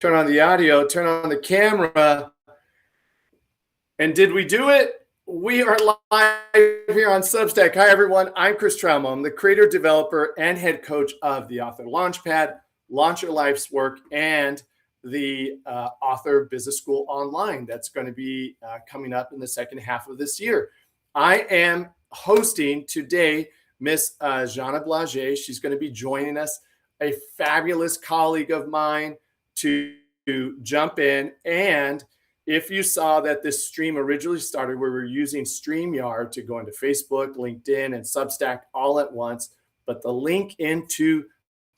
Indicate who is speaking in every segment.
Speaker 1: turn on the audio, turn on the camera. And did we do it? We are live here on Substack. Hi, everyone. I'm Chris Trammell. I'm the creator, developer, and head coach of the Author Launchpad, Launch Your Life's Work, and the Author Business School Online. That's going to be coming up in the second half of this year. I am hosting today Miss Zhanna Blazej. She's going to be joining us, a fabulous colleague of mine, to jump in. And if you saw that this stream originally started where we were using StreamYard to go into Facebook, LinkedIn, and Substack all at once, but the link into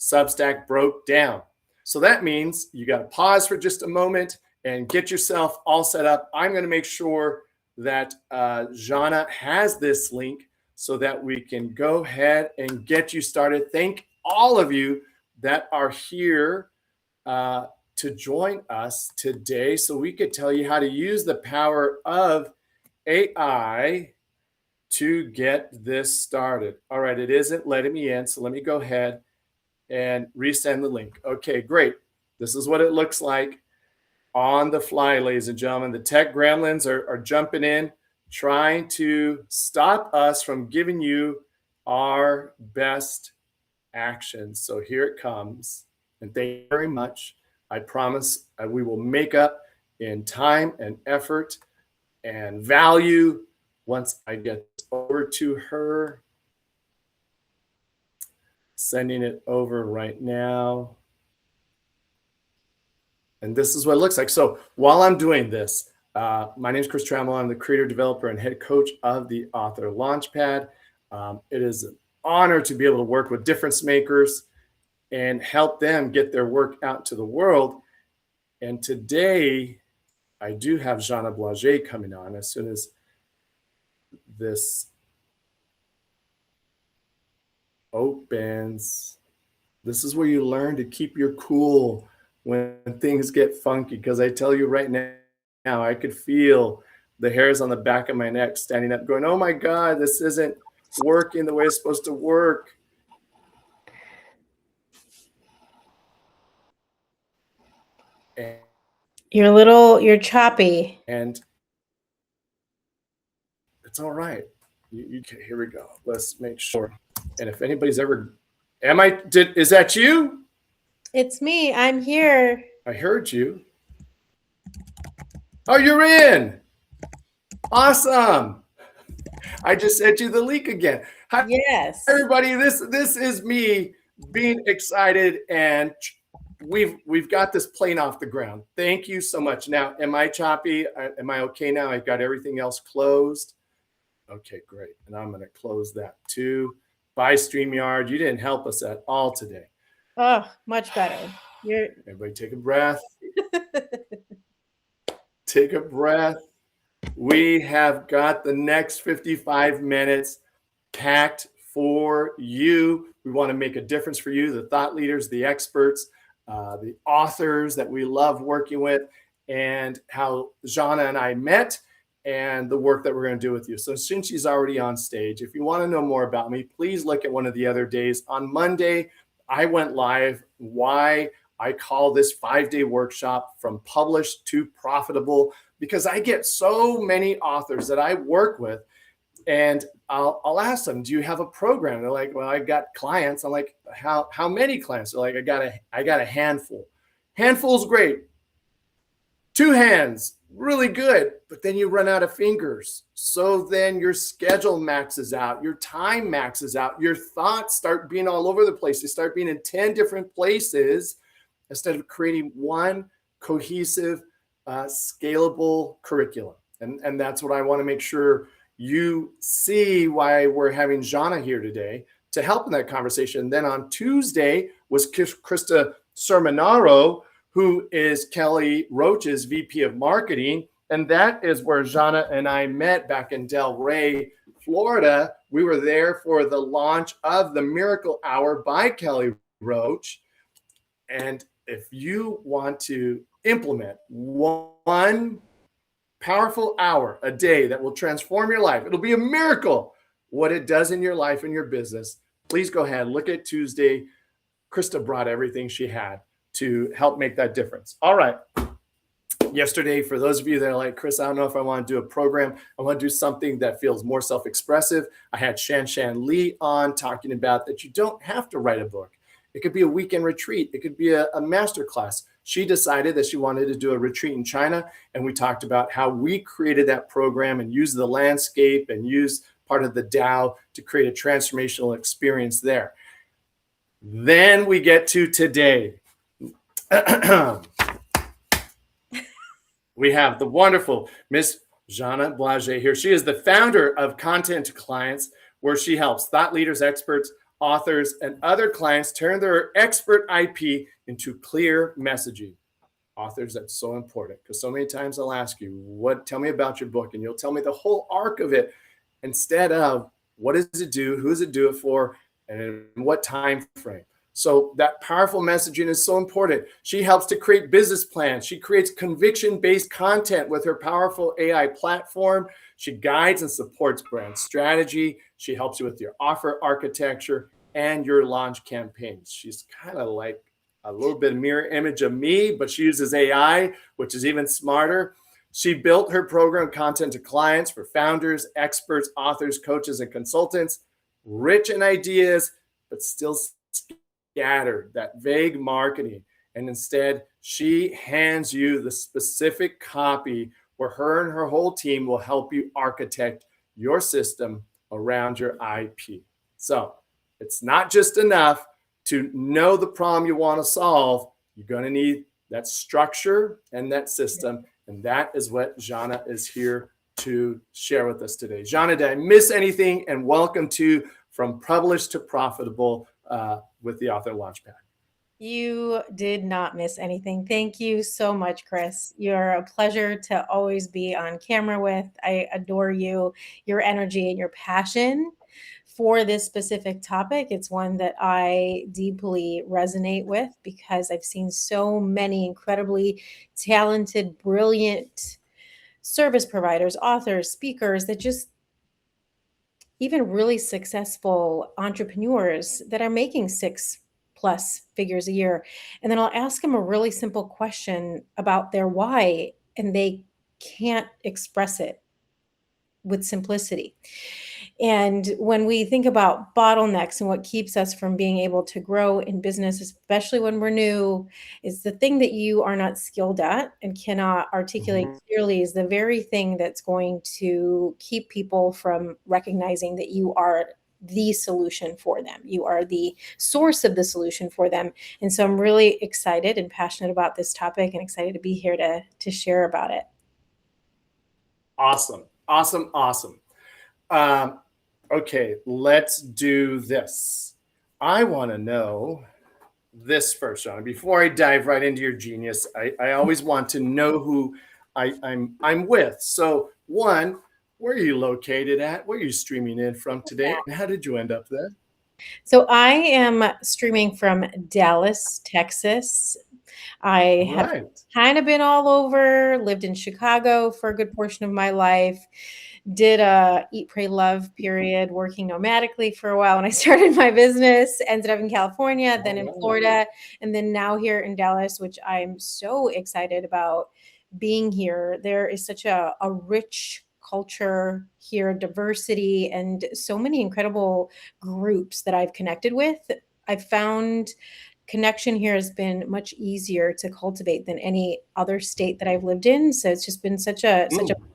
Speaker 1: Substack broke down. So that means you got to pause for just a moment and get yourself all set up. I'm going to make sure that Zhanna has this link so that we can go ahead and get you started. Thank all of you that are here to join us today so we could tell you how to use the power of AI to get this started. All right, it isn't letting me in, so let me go ahead and resend the link. Okay, great. This is what it looks like on the fly, ladies and gentlemen. The tech gremlins are jumping in, trying to stop us from giving you our best actions. So here it comes. And thank you very much. I promise we will make up in time and effort and value once I get over to her. Sending it over right now. And this is what it looks like. So while I'm doing this, my name is Chris Trammell. I'm the creator, developer, and head coach of the Author Launchpad. It is an honor to be able to work with difference makers and help them get their work out to the world. And today, I do have Zhanna Blazej coming on as soon as this opens. This is where you learn to keep your cool when things get funky, because I tell you right now, I could feel the hairs on the back of my neck standing up going, oh my God, this isn't working the way it's supposed to work. And
Speaker 2: you're choppy.
Speaker 1: And it's all right. Here we go. Let's make sure. And if anybody's ever, is that you?
Speaker 2: It's me. I'm here.
Speaker 1: I heard you. Oh, you're in. Awesome. I just sent you the link again. Hi,
Speaker 2: yes.
Speaker 1: Everybody, this is me being excited, and we've got this plane off the ground. Thank you so much. Now, am I choppy? Am I okay now? I've got everything else closed. Okay, great. And I'm going to close that too. Bye, StreamYard. You didn't help us at all today.
Speaker 2: Oh, much better.
Speaker 1: Everybody take a breath. Take a breath. We have got the next 55 minutes packed for you. We want to make a difference for you, the thought leaders, the experts, the authors that we love working with, and how Zhanna and I met, and the work that we're going to do with you. So since she's already on stage, if you want to know more about me, please look at one of the other days. On Monday, I went live why I call this 5-day workshop from published to profitable, because I get so many authors that I work with, and I'll ask them, do you have a program? They're like, well, I got clients. I'm like, how many clients? They're like, I got a handful. Handful's great. 2 hands, really good, but then you run out of fingers. So then your schedule maxes out, your time maxes out, your thoughts start being all over the place. They start being in 10 different places instead of creating one cohesive, scalable curriculum. And that's what I want to make sure you see why we're having Zhanna here today to help in that conversation. Then on Tuesday was Krista Sermonaro, who is Kelly Roach's VP of Marketing. And that is where Zhanna and I met back in Del Rey, Florida. We were there for the launch of the Miracle Hour by Kelly Roach. And if you want to implement one powerful hour a day that will transform your life, it'll be a miracle what it does in your life and your business. Please go ahead, look at Tuesday. Krista brought everything she had to help make that difference. All right. Yesterday, for those of you that are like, Chris, I don't know if I want to do a program. I want to do something that feels more self-expressive. I had Shan Lee on talking about that you don't have to write a book. It could be a weekend retreat. It could be a master class. She decided that she wanted to do a retreat in China. And we talked about how we created that program and used the landscape and used part of the Tao to create a transformational experience there. Then we get to today. We have the wonderful Miss Zhanna Blazej here. She is the founder of Content to Clients, where she helps thought leaders, experts, authors, and other clients turn their expert IP into clear messaging. Authors, that's so important, because so many times I'll ask you, tell me about your book, and you'll tell me the whole arc of it instead of what does it do, who does it do it for, and in what time frame. So that powerful messaging is so important. She helps to create business plans. She creates conviction-based content with her powerful AI platform. She guides and supports brand strategy. She helps you with your offer architecture and your launch campaigns. She's kind of like a little bit of mirror image of me, but she uses AI, which is even smarter. She built her program Content to Clients for founders, experts, authors, coaches, and consultants, rich in ideas, but still scattered, that vague marketing. And instead, she hands you the specific copy where her and her whole team will help you architect your system around your IP. So it's not just enough to know the problem you want to solve. You're going to need that structure and that system. And that is what Zhanna is here to share with us today. Zhanna, did I miss anything? And welcome to From Published to Profitable with the Author Launchpad.
Speaker 2: You did not miss anything. Thank you so much, Chris. You're a pleasure to always be on camera with. I adore you, your energy and your passion for this specific topic. It's one that I deeply resonate with because I've seen so many incredibly talented, brilliant service providers, authors, speakers that just even really successful entrepreneurs that are making 6+ figures a year. And then I'll ask them a really simple question about their why, and they can't express it with simplicity. And when we think about bottlenecks and what keeps us from being able to grow in business, especially when we're new, is the thing that you are not skilled at and cannot articulate clearly is the very thing that's going to keep people from recognizing that you are the solution for them. You are the source of the solution for them. And so I'm really excited and passionate about this topic and excited to be here to share about it.
Speaker 1: Awesome. Okay, let's do this. I want to know this first, Zhanna. Before I dive right into your genius, I always want to know who I'm with. So, one, where are you located at? Where are you streaming in from today? And how did you end up there?
Speaker 2: So I am streaming from Dallas, Texas. I have kind of been all over, lived in Chicago for a good portion of my life, did a eat, pray, love period, working nomadically for a while when I started my business, ended up in California, then in Florida, and then now here in Dallas, which I'm so excited about being here. There is such a rich culture here, diversity, and so many incredible groups that I've connected with. I've found connection here has been much easier to cultivate than any other state that I've lived in. So it's just been such a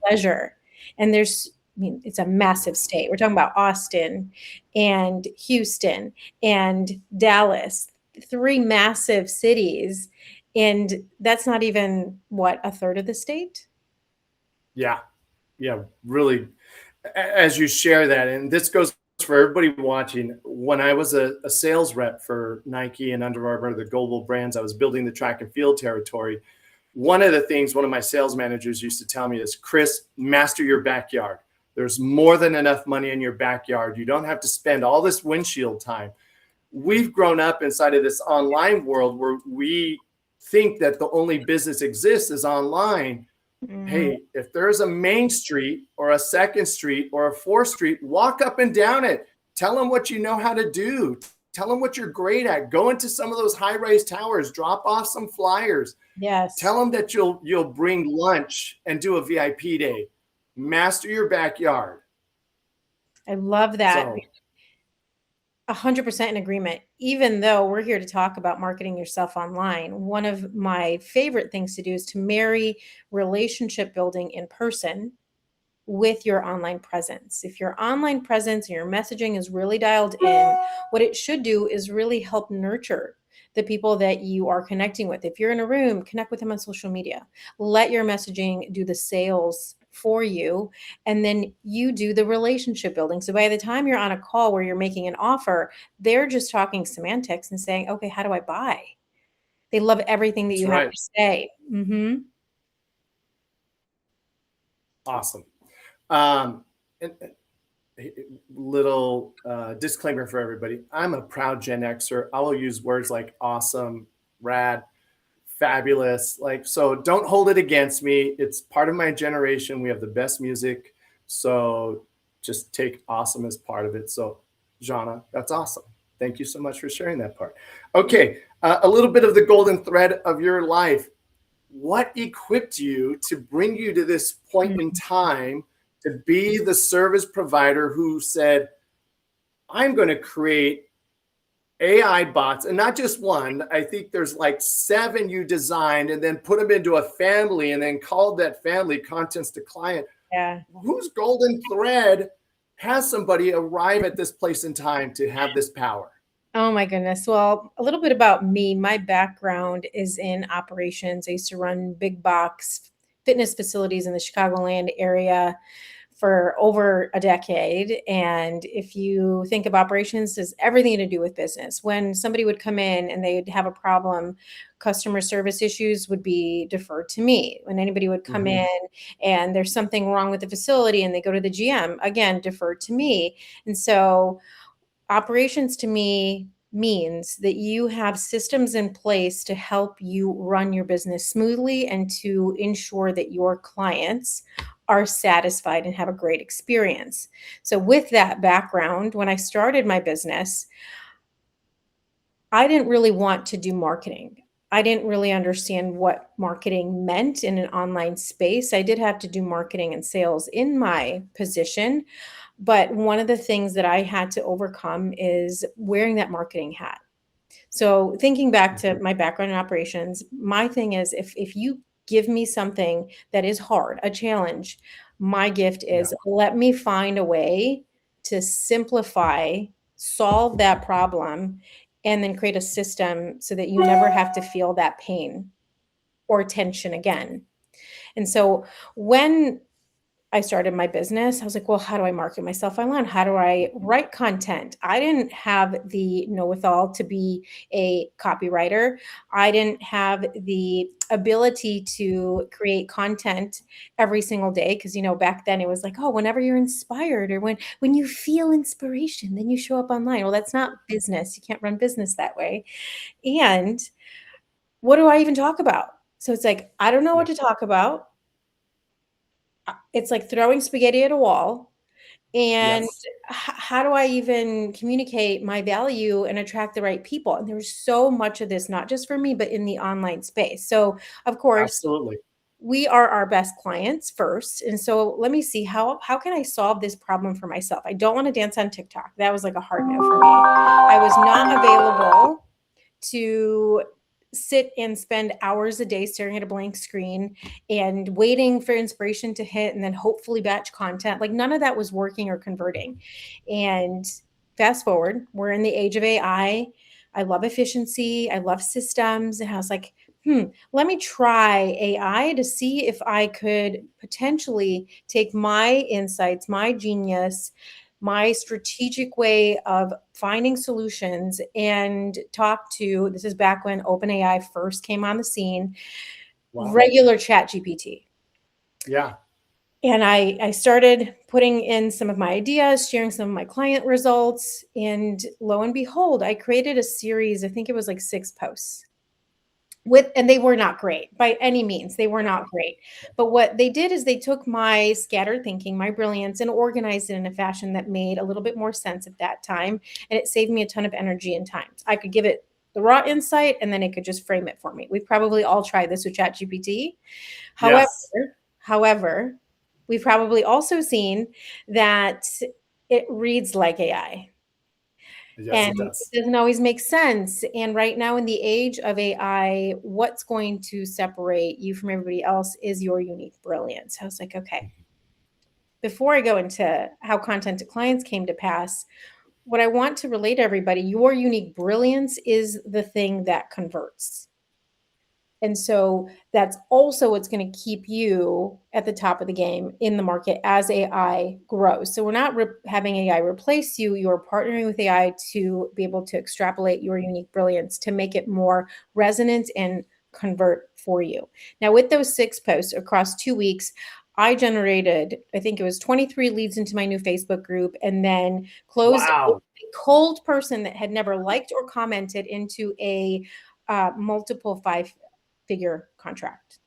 Speaker 2: pleasure. And it's a massive state. We're talking about Austin and Houston and Dallas, 3 massive cities. And that's not even a third of the state?
Speaker 1: Yeah, really. As you share that, and this goes for everybody watching, when I was a sales rep for Nike and Under Armour, the global brands, I was building the track and field territory. One of the things one of my sales managers used to tell me is, Chris, master your backyard. There's more than enough money in your backyard. You don't have to spend all this windshield time. We've grown up inside of this online world where we think that the only business exists is online. Hey, if there's a main street or a second street or a 4th street, walk up and down it. Tell them what you know how to do. Tell them what you're great at. Go into some of those high-rise towers, drop off some flyers.
Speaker 2: Yes.
Speaker 1: Tell them that you'll bring lunch and do a VIP day. Master your backyard.
Speaker 2: I love that.
Speaker 1: So,
Speaker 2: 100% in agreement. Even though we're here to talk about marketing yourself online, one of my favorite things to do is to marry relationship building in person with your online presence. If your online presence and your messaging is really dialed in, what it should do is really help nurture the people that you are connecting with. If you're in a room, connect with them on social media. Let your messaging do the sales for you, and then you do the relationship building. So by the time you're on a call where you're making an offer, they're just talking semantics and saying, okay, how do I buy? They love everything that
Speaker 1: that's
Speaker 2: you have
Speaker 1: right.
Speaker 2: to say. Mm-hmm.
Speaker 1: Awesome. And little disclaimer for everybody. I'm a proud Gen Xer. I will use words like awesome, rad, fabulous. Like, so don't hold it against me. It's part of my generation. We have the best music. So just take awesome as part of it. So Zhanna, that's awesome. Thank you so much for sharing that part. Okay. A little bit of the golden thread of your life. What equipped you to bring you to this point in time to be the service provider who said, I'm going to create AI bots, and not just one. I think there's like 7 you designed and then put them into a family and then called that family Contents to Client.
Speaker 2: Yeah.
Speaker 1: Whose golden thread has somebody arrive at this place in time to have this power?
Speaker 2: Oh my goodness. Well, a little bit about me. My background is in operations. I used to run big box fitness facilities in the Chicagoland area for over a decade. And if you think of operations as everything to do with business, when somebody would come in and they'd have a problem, customer service issues would be deferred to me. When anybody would come in and there's something wrong with the facility and they go to the GM, again, deferred to me. And so operations to me means that you have systems in place to help you run your business smoothly and to ensure that your clients are satisfied and have a great experience. So with that background, when I started my business, I didn't really want to do marketing. I didn't really understand what marketing meant in an online space. I did have to do marketing and sales in my position. But one of the things that I had to overcome is wearing that marketing hat. So thinking back to my background in operations, my thing is if you give me something that is hard, a challenge, my gift is let me find a way to simplify, solve that problem, and then create a system so that you never have to feel that pain or tension again. And so when I started my business, I was like, well, how do I market myself online? How do I write content? I didn't have the know-it-all to be a copywriter. I didn't have the ability to create content every single day because, back then it was like, oh, whenever you're inspired or when you feel inspiration, then you show up online. Well, that's not business. You can't run business that way. And what do I even talk about? So it's like, I don't know what to talk about. It's like throwing spaghetti at a wall. And how do I even communicate my value and attract the right people? And there's so much of this, not just for me, but in the online space. So of course,
Speaker 1: Absolutely.
Speaker 2: we are our best clients first. And so let me see, how can I solve this problem for myself? I don't want to dance on TikTok. That was like a hard no for me. I was not available to sit and spend hours a day staring at a blank screen and waiting for inspiration to hit and then hopefully batch content. Like none of that was working or converting. And fast forward, we're in the age of AI. I love efficiency. I love systems. And I was like, let me try AI to see if I could potentially take my insights, my genius, my strategic way of finding solutions and this is back when OpenAI first came on the scene, regular chat GPT.
Speaker 1: Yeah.
Speaker 2: And I started putting in some of my ideas, sharing some of my client results. And lo and behold, I created a series, I think it was like 6 posts. And they were not great by any means. They were not great. But what they did is they took my scattered thinking, my brilliance, and organized it in a fashion that made a little bit more sense at that time. And it saved me a ton of energy and time. I could give it the raw insight and then it could just frame it for me. We've probably all tried this with ChatGPT. However,
Speaker 1: Yes.
Speaker 2: however, we've probably also seen that it reads like AI.
Speaker 1: Yes,
Speaker 2: And
Speaker 1: it
Speaker 2: it
Speaker 1: does.
Speaker 2: doesn't always make sense. And right now, in the age of AI, what's going to separate you from everybody else is your unique brilliance. I was like, okay, before I go into how content to clients came to pass, what I want to relate to everybody, your unique brilliance is the thing that converts. And so that's also what's going to keep you at the top of the game in the market as AI grows. So we're not having AI replace you. You're partnering with AI to be able to extrapolate your unique brilliance to make it more resonant and convert for you. Now, with those 6 posts across 2 weeks, I generated, I think it was 23 leads into my new Facebook group, and then closed a
Speaker 1: Wow.
Speaker 2: cold person that had never liked or commented into a multiple 5-figure contract,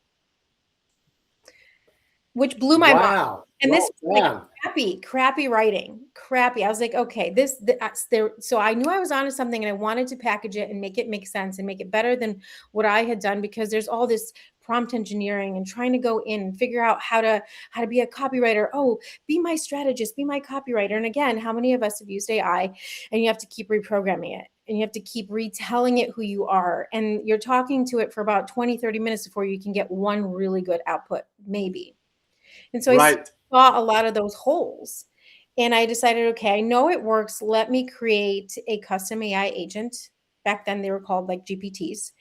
Speaker 2: which blew my mind.
Speaker 1: Wow.
Speaker 2: And this
Speaker 1: Well
Speaker 2: was like
Speaker 1: done.
Speaker 2: crappy writing, crappy. I was like, okay, that's there. So I knew I was onto something, and I wanted to package it and make it make sense and make it better than what I had done, because there's all this prompt engineering and trying to go in and figure out how to be a copywriter. Oh, be my strategist, be my copywriter. And again, how many of us have used AI and you have to keep reprogramming it and you have to keep retelling it who you are, and you're talking to it for about 20, 30 minutes before you can get one really good output, maybe. And so I
Speaker 1: Right.
Speaker 2: saw a lot of those holes. And I decided, okay, I know it works. Let me create a custom AI agent. Back then they were called like GPTs,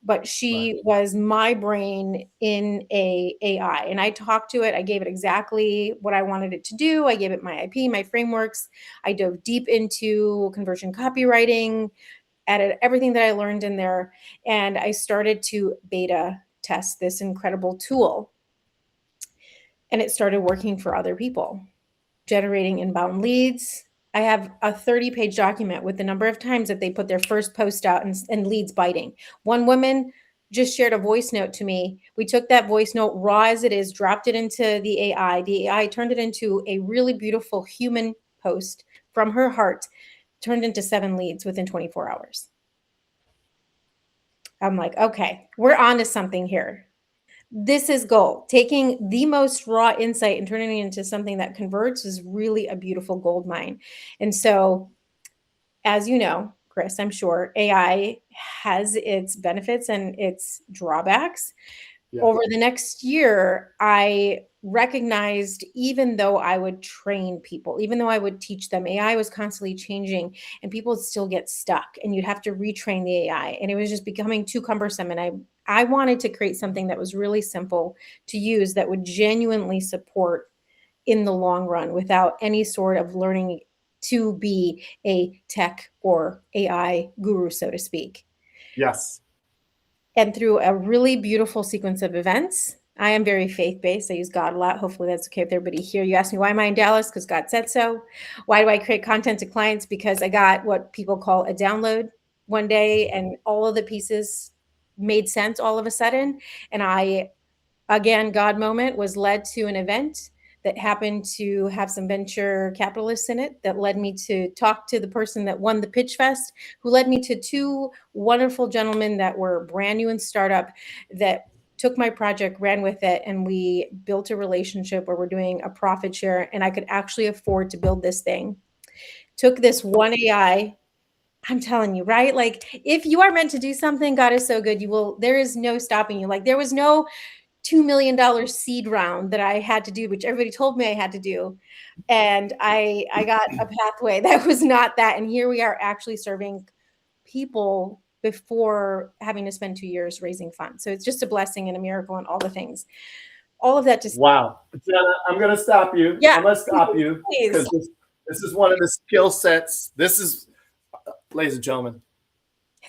Speaker 2: but
Speaker 1: Right.
Speaker 2: she was my brain in a AI. And I talked to it. I gave it exactly what I wanted it to do. I gave it my IP, my frameworks. I dove deep into conversion copywriting, added everything that I learned in there. And I started to beta test this incredible tool. And it started working for other people, generating inbound leads. I have a 30-page document with the number of times that they put their first post out and leads biting. One woman just shared a voice note to me. We took that voice note raw as it is, dropped it into the AI. The AI turned it into a really beautiful human post from her heart, turned into 7 leads within 24 hours. I'm like, okay, we're on to something here. This is gold. Taking the most raw insight and turning it into something that converts is really a beautiful gold mine. And so, as you know, Chris, I'm sure AI has its benefits and its drawbacks.
Speaker 1: Yeah.
Speaker 2: Over the next year, I recognized, even though I would train people, even though I would teach them, AI was constantly changing and people would still get stuck and you'd have to retrain the AI. And it was just becoming too cumbersome. And I wanted to create something that was really simple to use that would genuinely support in the long run without any sort of learning to be a tech or AI guru, so to speak.
Speaker 1: Yes.
Speaker 2: And through a really beautiful sequence of events, I am very faith-based. I use God a lot. Hopefully that's okay with everybody here. You asked me, why am I in Dallas? Because God said so. Why do I create content to clients? Because I got what people call a download one day, and all of the pieces made sense all of a sudden. And I, again, God moment, was led to an event that happened to have some venture capitalists in it, that led me to talk to the person that won the Pitch Fest, who led me to 2 wonderful gentlemen that were brand new in startup, that took my project, ran with it, and we built a relationship where we're doing a profit share, and I could actually afford to build this thing. Took this one AI. I'm telling you, right? Like, if you are meant to do something, God is so good. There is no stopping you. Like, there was no $2 million seed round that I had to do, which everybody told me I had to do. And I got a pathway that was not that. And here we are actually serving people before having to spend 2 years raising funds. So it's just a blessing and a miracle and all the things. All of that to
Speaker 1: Wow. Zhanna, I'm going to stop you.
Speaker 2: yeah,
Speaker 1: I'm going to stop you
Speaker 2: please.
Speaker 1: because this is one of the skill sets. This is, ladies and gentlemen,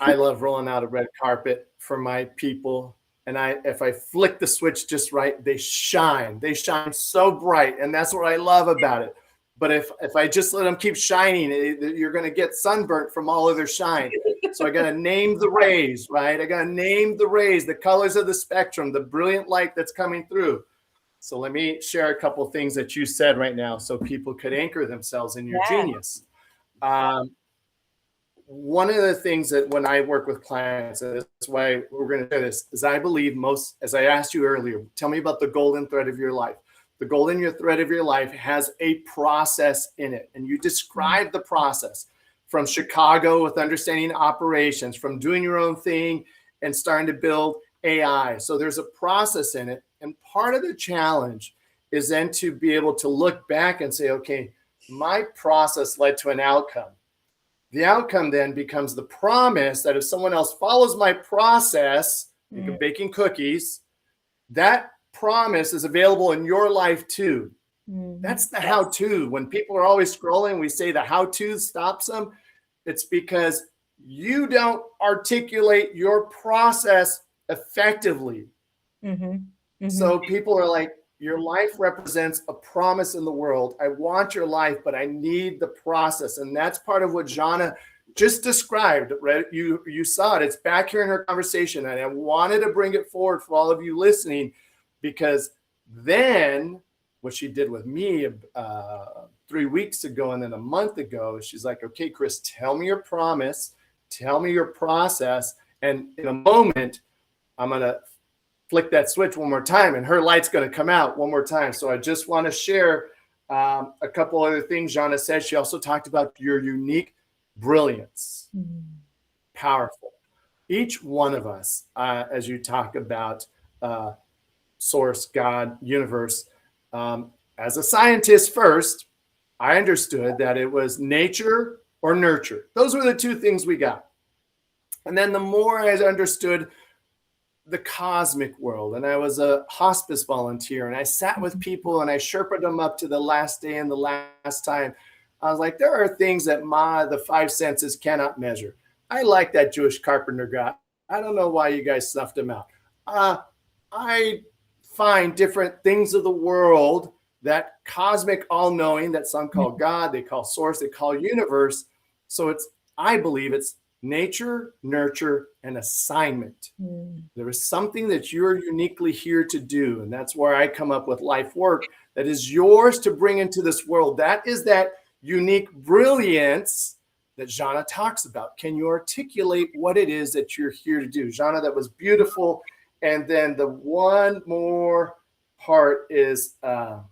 Speaker 1: I love rolling out a red carpet for my people. And if I flick the switch just right, they shine. They shine so bright. And that's what I love about it. But if I just let them keep shining, you're going to get sunburnt from all of their shine. So I got to name the rays, right? I got to name the rays, the colors of the spectrum, the brilliant light that's coming through. So let me share a couple of things that you said right now so people could anchor themselves in your genius. One of the things that when I work with clients, and that's why we're going to do this, is I believe most, as I asked you earlier, tell me about the golden thread of your life. The golden thread of your life has a process in it. And you describe the process from Chicago with understanding operations, from doing your own thing and starting to build AI. So there's a process in it. And part of the challenge is then to be able to look back and say, okay, my process led to an outcome. The outcome then becomes the promise that if someone else follows my process, like baking cookies, that promise is available in your life too. That's the how-to. When people are always scrolling, we say the how-to stops them. It's because you don't articulate your process effectively. So people are like, your life represents a promise in the world. I want your life, but I need the process. And that's part of what Zhanna just described, right? You saw it. It's back here in her conversation. And I wanted to bring it forward for all of you listening, because then what she did with me 3 weeks ago and then a month ago, she's like, okay, Chris, tell me your promise. Tell me your process. And in a moment, I'm going to flick that switch one more time and her light's going to come out one more time. So I just want to share a couple other things Zhanna said. She also talked about your unique brilliance. Powerful. Each one of us, as you talk about source, God, universe, as a scientist first, I understood that it was nature or nurture. Those were the two things we got. And then the more I understood the cosmic world, and I was a hospice volunteer, and I sat with people and I sherped them up to the last day and the last time. I was like, there are things that the five senses cannot measure. I like that Jewish carpenter guy. I don't know why you guys snuffed him out. I find different things of the world, that cosmic all-knowing that some call God, they call source, they call universe. So I believe it's nature, nurture, and assignment. There is something that you're uniquely here to do. And that's where I come up with life work that is yours to bring into this world. That is that unique brilliance that Zhanna talks about. Can you articulate what it is that you're here to do? Zhanna, that was beautiful. And then the one more part is, I'm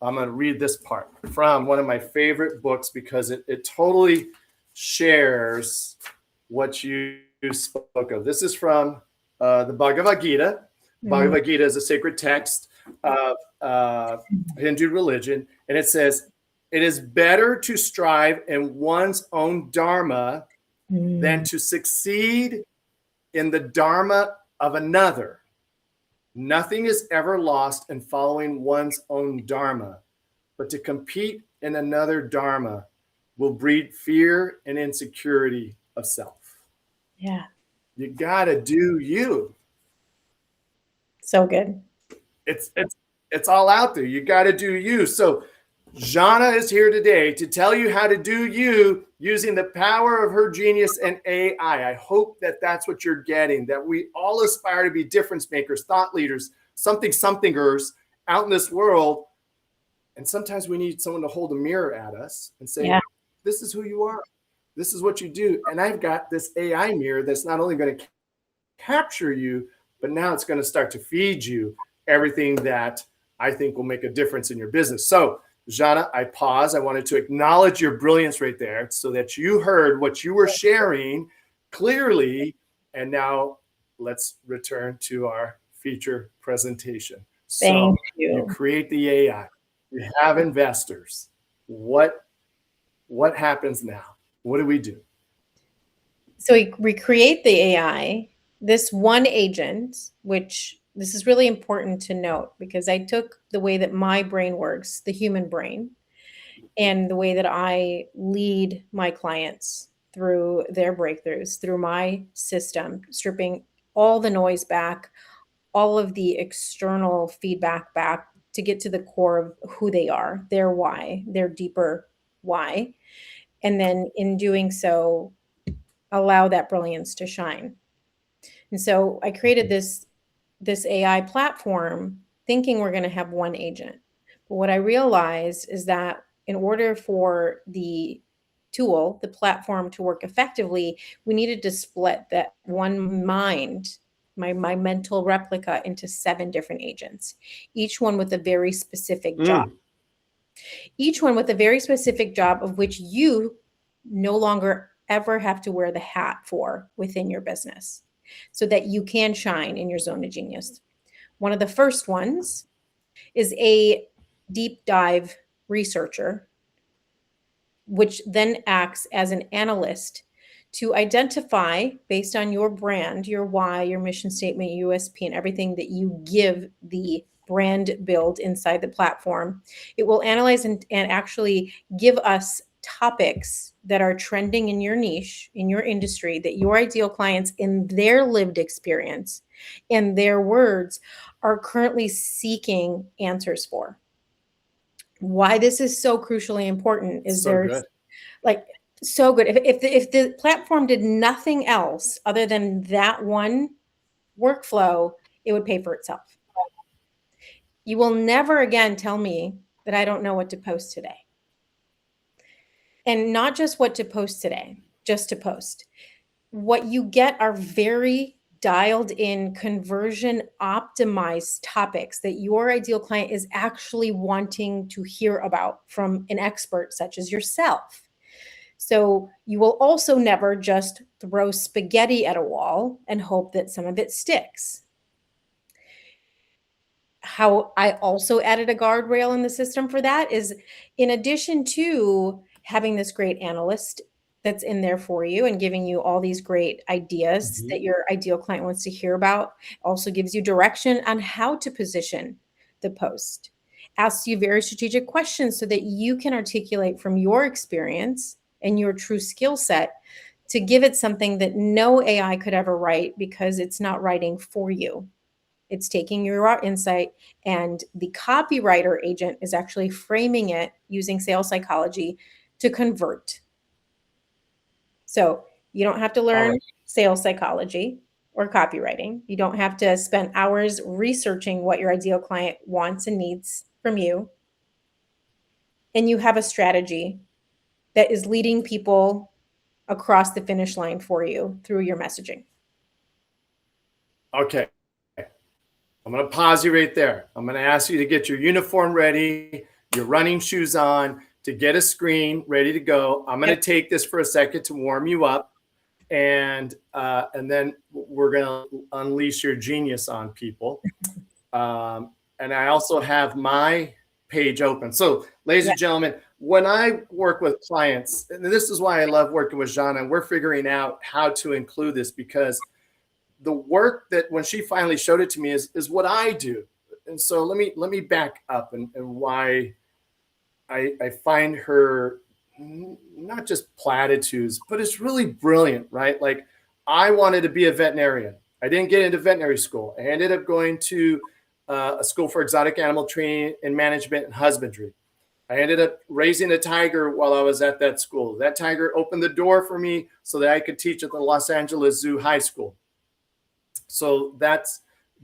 Speaker 1: going to read this part from one of my favorite books, because it totally shares what you spoke of. This is from the Bhagavad Gita. Bhagavad Gita is a sacred text of Hindu religion. And it says, it is better to strive in one's own dharma than to succeed in the dharma of another. Nothing is ever lost in following one's own dharma, but to compete in another dharma will breed fear and insecurity of self.
Speaker 2: Yeah.
Speaker 1: You got to do you.
Speaker 2: So good.
Speaker 1: It's all out there. You got to do you. So Zhanna is here today to tell you how to do you using the power of her genius and AI. I hope that that's what you're getting, that we all aspire to be difference makers, thought leaders, somethingers out in this world. And sometimes we need someone to hold a mirror at us and say, this is who you are. This is what you do. And I've got this AI mirror that's not only going to capture you, but now it's going to start to feed you everything that I think will make a difference in your business. So Zhanna, I pause. I wanted to acknowledge your brilliance right there so that you heard what you were sharing clearly. And now let's return to our feature presentation.
Speaker 2: Thank you.
Speaker 1: You create the AI. You have investors. What happens now? What do we do?
Speaker 2: So we create the AI, this one agent, which this is really important to note, because I took the way that my brain works, the human brain, and the way that I lead my clients through their breakthroughs, through my system, stripping all the noise back, all of the external feedback back to get to the core of who they are, their why, their deeper why. And then in doing so, allow that brilliance to shine. And so I created this AI platform thinking we're going to have one agent. But what I realized is that in order for the tool, the platform to work effectively, we needed to split that one mind, my mental replica, into 7 different agents, each one with a very specific job. Each one with a very specific job of which you no longer ever have to wear the hat for within your business so that you can shine in your zone of genius. One of the first ones is a deep dive researcher, which then acts as an analyst to identify, based on your brand, your why, your mission statement, USP, and everything that you give the brand build inside the platform. It will analyze and actually give us topics that are trending in your niche, in your industry, that your ideal clients, in their lived experience, in their words, are currently seeking answers for. Why this is so crucially important is
Speaker 1: So good.
Speaker 2: Like, so good. If the platform did nothing else other than that one workflow, it would pay for itself. You will never again tell me that I don't know what to post today. And not just what to post today, just to post. What you get are very dialed in, conversion optimized topics that your ideal client is actually wanting to hear about from an expert such as yourself. So you will also never just throw spaghetti at a wall and hope that some of it sticks. How I also added a guardrail in the system for that is, in addition to having this great analyst that's in there for you and giving you all these great ideas that your ideal client wants to hear about, also gives you direction on how to position the post, asks you very strategic questions so that you can articulate from your experience and your true skill set to give it something that no AI could ever write, because it's not writing for you. It's taking your insight, and the copywriter agent is actually framing it using sales psychology to convert. So you don't have to learn sales psychology or copywriting. You don't have to spend hours researching what your ideal client wants and needs from you. And you have a strategy that is leading people across the finish line for you through your messaging.
Speaker 1: Okay. I'm going to pause you right there. I'm going to ask you to get your uniform ready, your running shoes on, to get a screen ready to go. I'm going to take this for a second to warm you up, and then we're going to unleash your genius on people. And I also have my page open. So, ladies and gentlemen, when I work with clients, and this is why I love working with Zhanna, we're figuring out how to include this, because the work that when she finally showed it to me is what I do. And so let me back up and why I find her not just platitudes, but it's really brilliant, right? Like, I wanted to be a veterinarian. I didn't get into veterinary school. I ended up going to a school for exotic animal training and management and husbandry. I ended up raising a tiger while I was at that school. That tiger opened the door for me so that I could teach at the Los Angeles Zoo High School. So that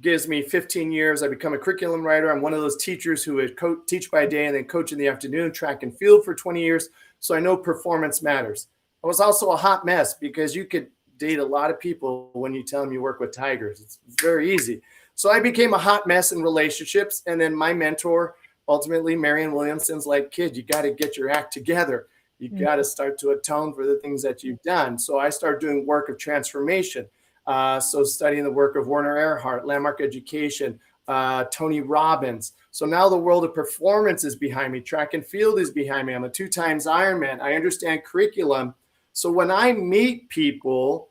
Speaker 1: gives me 15 years. I become a curriculum writer. I'm one of those teachers who would teach by day and then coach in the afternoon, track and field for 20 years. So I know performance matters. I was also a hot mess, because you could date a lot of people when you tell them you work with tigers. It's very easy. So I became a hot mess in relationships. And then my mentor, ultimately, Marianne Williamson's like, kid, you got to get your act together. You got to start to atone for the things that you've done. So I started doing work of transformation. So studying the work of Werner Erhard, Landmark Education, Tony Robbins. So now the world of performance is behind me. Track and field is behind me. I'm a 2 times Ironman. I understand curriculum. So when I meet people,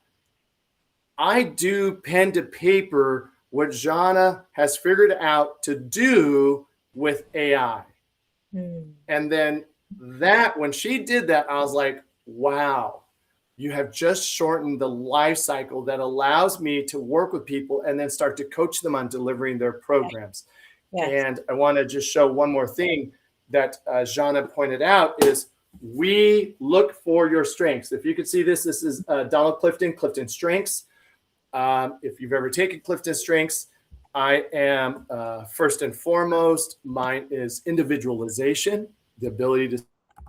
Speaker 1: I do pen to paper what Zhanna has figured out to do with AI. And then when she did that, I was like, wow. You have just shortened the life cycle that allows me to work with people and then start to coach them on delivering their programs. And I want to just show one more thing that Zhanna pointed out is we look for your strengths. If you can see this, this is Donald Clifton Strengths. If you've ever taken Clifton Strengths, I am first and foremost, mine is individualization, the ability to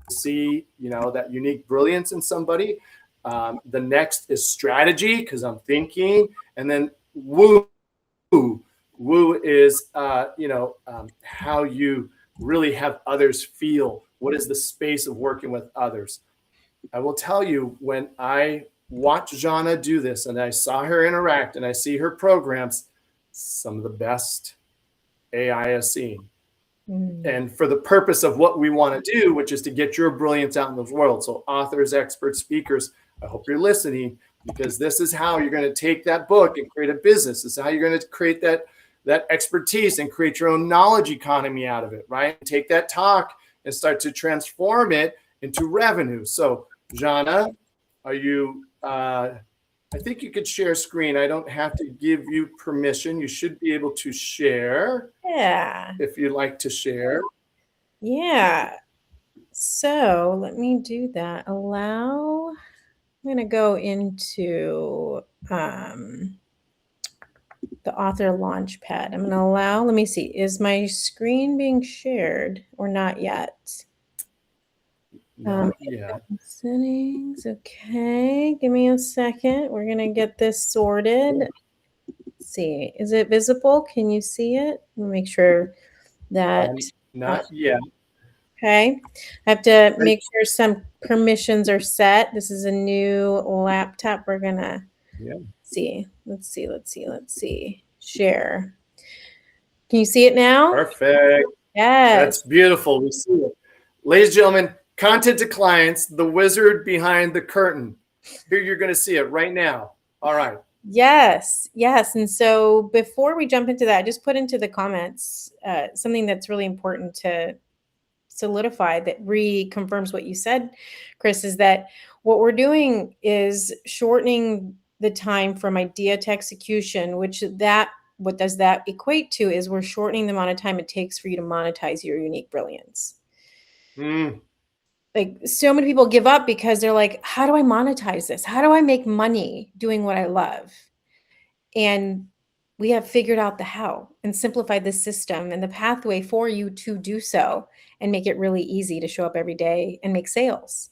Speaker 1: see, that unique brilliance in somebody. The next is strategy, because I'm thinking, and then woo. Woo is, how you really have others feel. What is the space of working with others? I will tell you, when I watch Zhanna do this and I saw her interact and I see her programs, some of the best AI has seen. And for the purpose of what we want to do, which is to get your brilliance out in the world. So authors, experts, speakers, I hope you're listening, because this is how you're going to take that book and create a business. This is how you're going to create that expertise and create your own knowledge economy out of it, right? Take that talk and start to transform it into revenue. So Zhanna, are you, I think you could share screen. I don't have to give you permission. You should be able to share.
Speaker 2: Yeah.
Speaker 1: If you'd like to share.
Speaker 2: Yeah. So let me do that. Allow. I'm going to go into the author launch pad. I'm going to allow, let me see, is my screen being shared or not yet?
Speaker 1: Not yet.
Speaker 2: Settings. Okay. Give me a second. We're going to get this sorted. Let's see. Is it visible? Can you see it? Make sure that.
Speaker 1: Not yet.
Speaker 2: Okay. I have to make sure some permissions are set. This is a new laptop. We're going to see. Let's see. Share. Can you see it now?
Speaker 1: Perfect.
Speaker 2: Yes.
Speaker 1: That's beautiful. We see it. Ladies and gentlemen, content to clients, the wizard behind the curtain. Here you're going to see it right now. All right.
Speaker 2: Yes. And so before we jump into that, I just put into the comments something that's really important to solidify, that reconfirms what you said, Chris, is that what we're doing is shortening the time from idea to execution, what does that equate to is we're shortening the amount of time it takes for you to monetize your unique brilliance. Like, so many people give up because they're like, how do I monetize this? How do I make money doing what I love? And we have figured out the how and simplified the system and the pathway for you to do so and make it really easy to show up every day and make sales.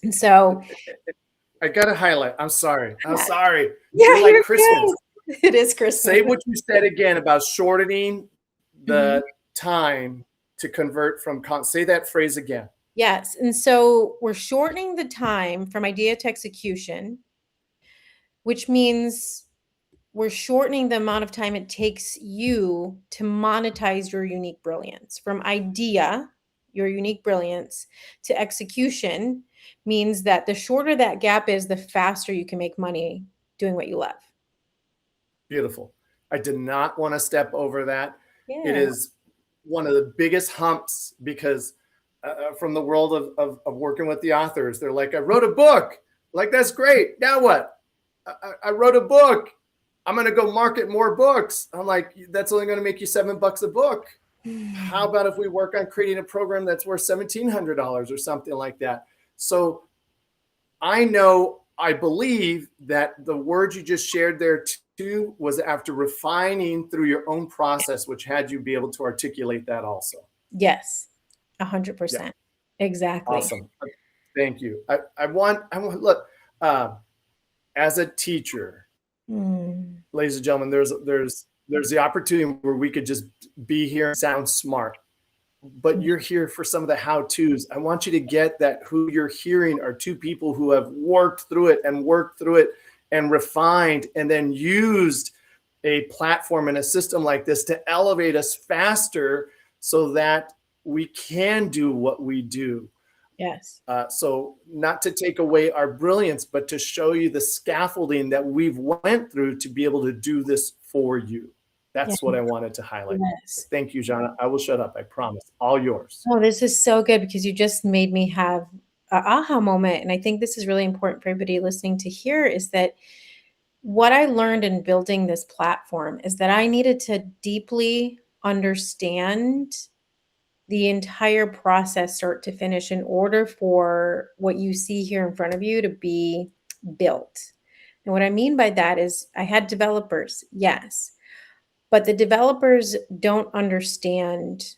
Speaker 2: And so
Speaker 1: I got to highlight. I'm sorry.
Speaker 2: Yeah,
Speaker 1: You're like Christmas.
Speaker 2: Okay. It is Christmas.
Speaker 1: Say what you said again about shortening the time to convert from say that phrase again.
Speaker 2: Yes. And so we're shortening the time from idea to execution, which means we're shortening the amount of time it takes you to monetize your unique brilliance. From idea, your unique brilliance, to execution means that the shorter that gap is, the faster you can make money doing what you love.
Speaker 1: Beautiful. I did not want to step over that.
Speaker 2: Yeah.
Speaker 1: It is one of the biggest humps because from the world of working with the authors, they're like, I wrote a book. Like, that's great. Now what? I wrote a book. I'm going to go market more books. I'm like, that's only going to make you $7 a book. How about if we work on creating a program that's worth $1,700 or something like that? So I believe that the word you just shared there too was after refining through your own process, which had you be able to articulate that also.
Speaker 2: Yes, 100%. Yeah. Exactly.
Speaker 1: Awesome. Thank you. I want look, as a teacher, ladies and gentlemen, there's the opportunity where we could just be here and sound smart, but you're here for some of the how-tos. I want you to get that who you're hearing are two people who have worked through it and refined and then used a platform and a system like this to elevate us faster so that we can do what we do.
Speaker 2: Yes.
Speaker 1: So not to take away our brilliance, but to show you the scaffolding that we've went through to be able to do this for you. That's what I wanted to highlight. Yes. Thank you, Zhanna. I will shut up. I promise. All yours.
Speaker 2: Oh, this is so good because you just made me have an aha moment. And I think this is really important for everybody listening to hear is that what I learned in building this platform is that I needed to deeply understand the entire process start to finish in order for what you see here in front of you to be built. And what I mean by that is I had developers, yes, but the developers don't understand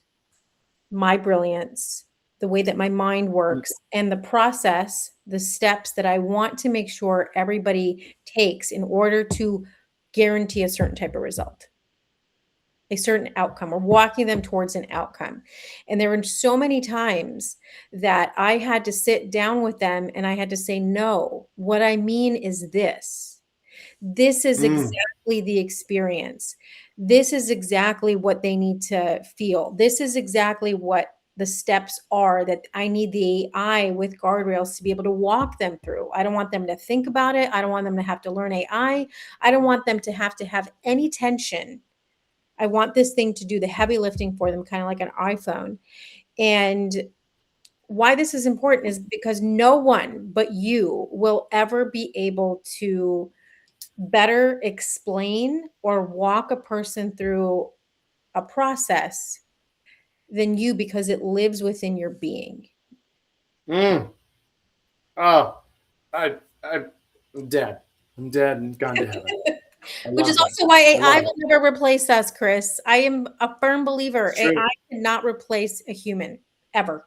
Speaker 2: my brilliance, the way that my mind works, and the process, the steps that I want to make sure everybody takes in order to guarantee a certain type of result, a certain outcome, or walking them towards an outcome. And there were so many times that I had to sit down with them and I had to say, no, what I mean is this. This is exactly the experience. This is exactly what they need to feel. This is exactly what the steps are that I need the AI with guardrails to be able to walk them through. I don't want them to think about it. I don't want them to have to learn AI. I don't want them to have any tension. I want this thing to do the heavy lifting for them, kind of like an iPhone. And why this is important is because no one but you will ever be able to better explain or walk a person through a process than you, because it lives within your being.
Speaker 1: Oh, I'm dead. I'm dead and gone to heaven.
Speaker 2: Which is also why AI will never replace us, Chris. I am a firm believer. AI cannot replace a human, ever.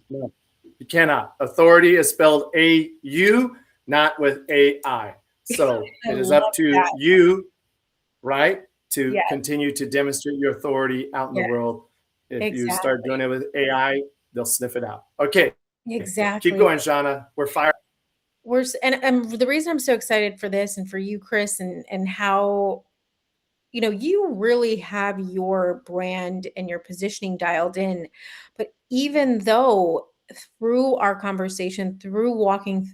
Speaker 1: No, you cannot. Authority is spelled A-U, not with A-I. So it is up to you, right, to continue to demonstrate your authority out in the world. If you start doing it with AI, they'll sniff it out. Okay.
Speaker 2: Exactly.
Speaker 1: Keep going, Zhanna. We're fired.
Speaker 2: And the reason I'm so excited for this and for you, Chris, and how, you really have your brand and your positioning dialed in. But even though through our conversation, through walking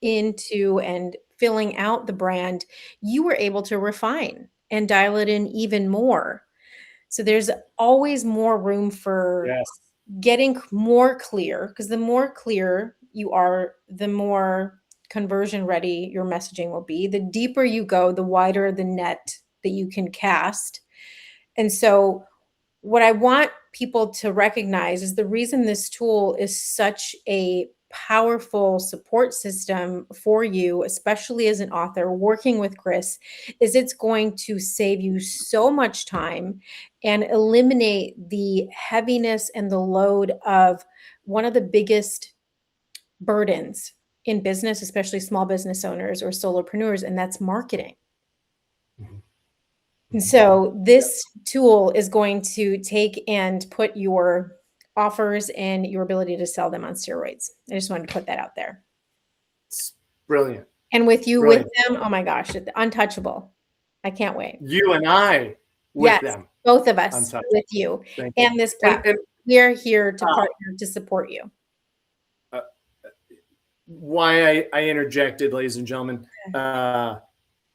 Speaker 2: into and filling out the brand, you were able to refine and dial it in even more. So there's always more room for getting more clear, because the more clear you are, the more conversion ready your messaging will be. The deeper you go, the wider the net that you can cast. And so what I want people to recognize is the reason this tool is such a powerful support system for you, especially as an author working with Chris, is it's going to save you so much time and eliminate the heaviness and the load of one of the biggest burdens in business, especially small business owners or solopreneurs, and that's marketing. And so this tool is going to take and put your offers and your ability to sell them on steroids. I just wanted to put that out there.
Speaker 1: It's brilliant.
Speaker 2: And with you, with them, oh my gosh, untouchable. I can't wait.
Speaker 1: You and I with them.
Speaker 2: Both of us with you and this platform. We're here to partner to support you.
Speaker 1: Why I interjected, ladies and gentlemen, I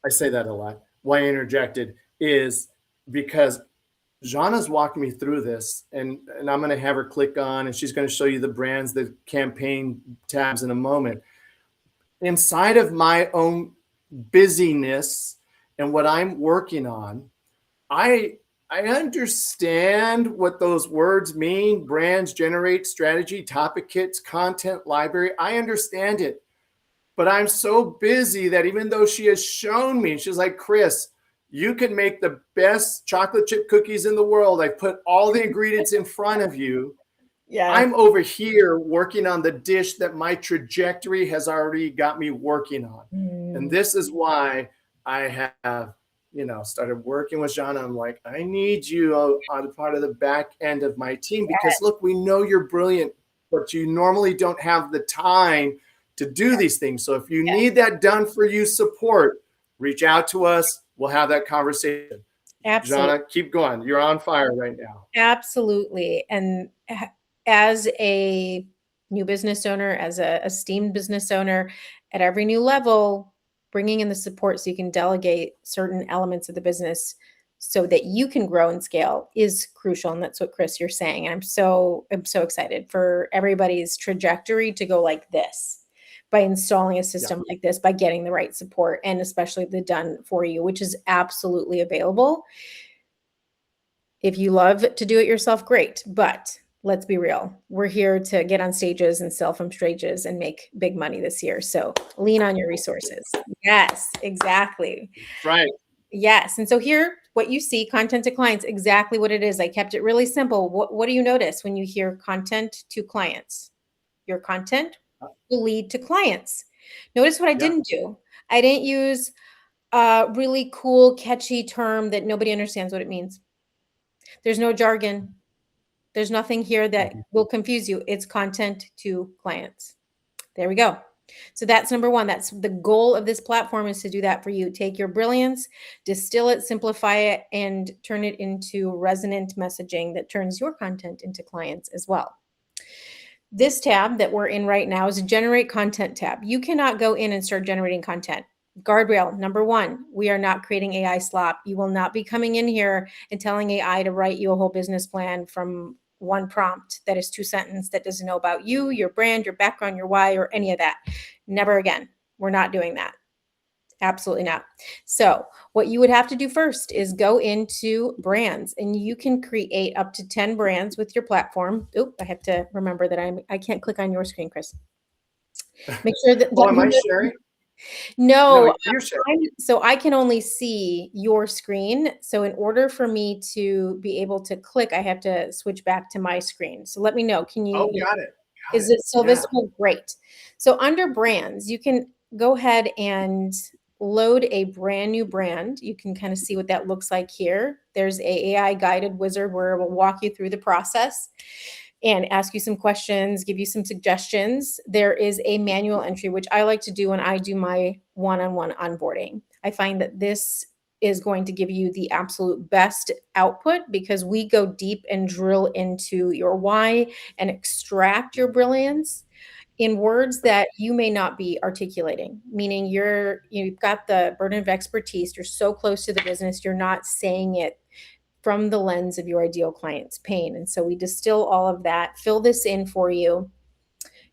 Speaker 1: say that a lot. Why I interjected is because Zhanna's walking me through this, and I'm going to have her click on, and she's going to show you the brands, the campaign tabs in a moment. Inside of my own busyness and what I'm working on, I understand what those words mean: brands, generate, strategy, topic kits, content, library. I understand it, but I'm so busy that even though she has shown me, she's like, Chris, you can make the best chocolate chip cookies in the world. I put all the ingredients in front of you. Yeah. I'm over here working on the dish that my trajectory has already got me working on. And this is why I have, started working with Zhanna. I'm like, I need you on part of the back end of my team, because look, we know you're brilliant, but you normally don't have the time to do these things. So if you need that done for you support, reach out to us. We'll have that conversation. Absolutely. Zhanna, keep going. You're on fire right now.
Speaker 2: Absolutely. And as a new business owner, as a esteemed business owner, at every new level, bringing in the support so you can delegate certain elements of the business so that you can grow and scale is crucial. And that's what, Chris, you're saying. And I'm so excited for everybody's trajectory to go like this, by installing a system like this, by getting the right support, and especially the done for you, which is absolutely available. If you love to do it yourself, great. But let's be real. We're here to get on stages and sell from stages and make big money this year. So lean on your resources. Yes, exactly.
Speaker 1: Right.
Speaker 2: Yes. And so here, what you see, content to clients, exactly what it is. I kept it really simple. What do you notice when you hear content to clients? Your content will lead to clients. Notice what I didn't do. I didn't use a really cool, catchy term that nobody understands what it means. There's no jargon. There's nothing here that will confuse you. It's content to clients. There we go. So that's number one. That's the goal of this platform, is to do that for you. Take your brilliance, distill it, simplify it, and turn it into resonant messaging that turns your content into clients as well. This tab that we're in right now is a generate content tab. You cannot go in and start generating content. Guardrail number one, we are not creating AI slop. You will not be coming in here and telling AI to write you a whole business plan from one prompt that is 2 sentences that doesn't know about you, your brand, your background, your why, or any of that. Never again. We're not doing that. Absolutely not. So what you would have to do first is go into brands, and you can create up to 10 brands with your platform. Oop, I have to remember that I can't click on your screen, Chris. Make sure that.
Speaker 1: Oh, am I sharing?
Speaker 2: No,
Speaker 1: you're sharing.
Speaker 2: so I can only see your screen. So in order for me to be able to click, I have to switch back to my screen. So let me know. Can you?
Speaker 1: Oh, got it.
Speaker 2: Is it still visible? Great. So under brands, you can go ahead and load a brand new brand. You can kind of see what that looks like here. There's a AI guided wizard where it will walk you through the process and ask you some questions, give you some suggestions. There is a manual entry, which I like to do when I do my one-on-one onboarding. I find that this is going to give you the absolute best output, because we go deep and drill into your why and extract your brilliance in words that you may not be articulating, meaning you've got the burden of expertise. You're so close to the business. You're not saying it from the lens of your ideal client's pain. And so we distill all of that, fill this in for you.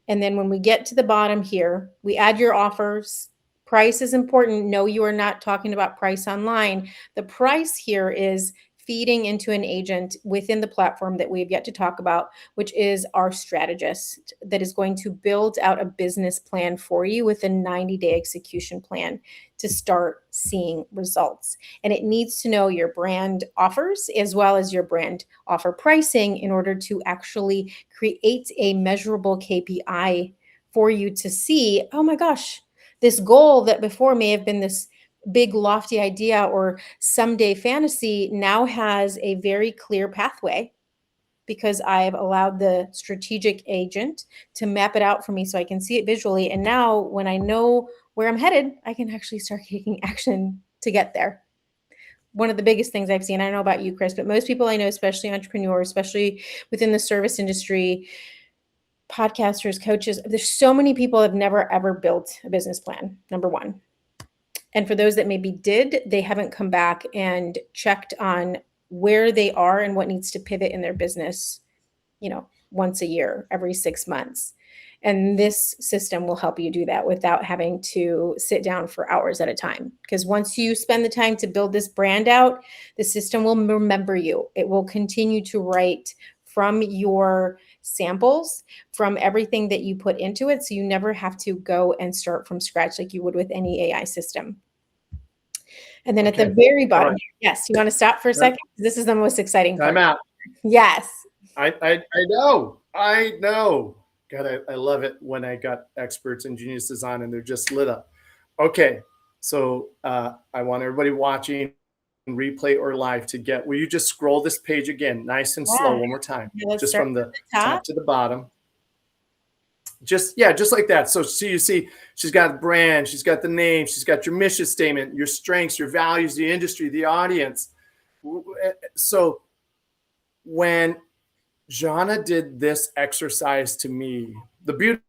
Speaker 2: And then when we get to the bottom here, we add your offers. Price is important. No, you are not talking about price online. The price here is feeding into an agent within the platform that we've yet to talk about, which is our strategist that is going to build out a business plan for you with a 90-day execution plan to start seeing results. And it needs to know your brand offers as well as your brand offer pricing in order to actually create a measurable KPI for you to see, oh my gosh, this goal that before may have been this big lofty idea or someday fantasy now has a very clear pathway, because I've allowed the strategic agent to map it out for me so I can see it visually. And now when I know where I'm headed, I can actually start taking action to get there. One of the biggest things I've seen, I don't know about you, Chris, but most people I know, especially entrepreneurs, especially within the service industry, podcasters, coaches, there's so many people have never ever built a business plan, number one. And for those that maybe did, they haven't come back and checked on where they are and what needs to pivot in their business, once a year, every 6 months. And this system will help you do that without having to sit down for hours at a time. Because once you spend the time to build this brand out, the system will remember you. It will continue to write from your samples, from everything that you put into it. So you never have to go and start from scratch like you would with any AI system. And then at the very bottom, yes, you want to stop for a second? This is the most exciting part.
Speaker 1: I'm out.
Speaker 2: Yes.
Speaker 1: I know. God, I love it when I got experts and geniuses on and they're just lit up. Okay. So I want everybody watching, replay or live, to get, will you just scroll this page again, nice and slow, one more time, just from the top to the bottom. Just like that. So you see, she's got the brand, she's got the name, she's got your mission statement, your strengths, your values, the industry, the audience. So when Zhanna did this exercise to me, the beauty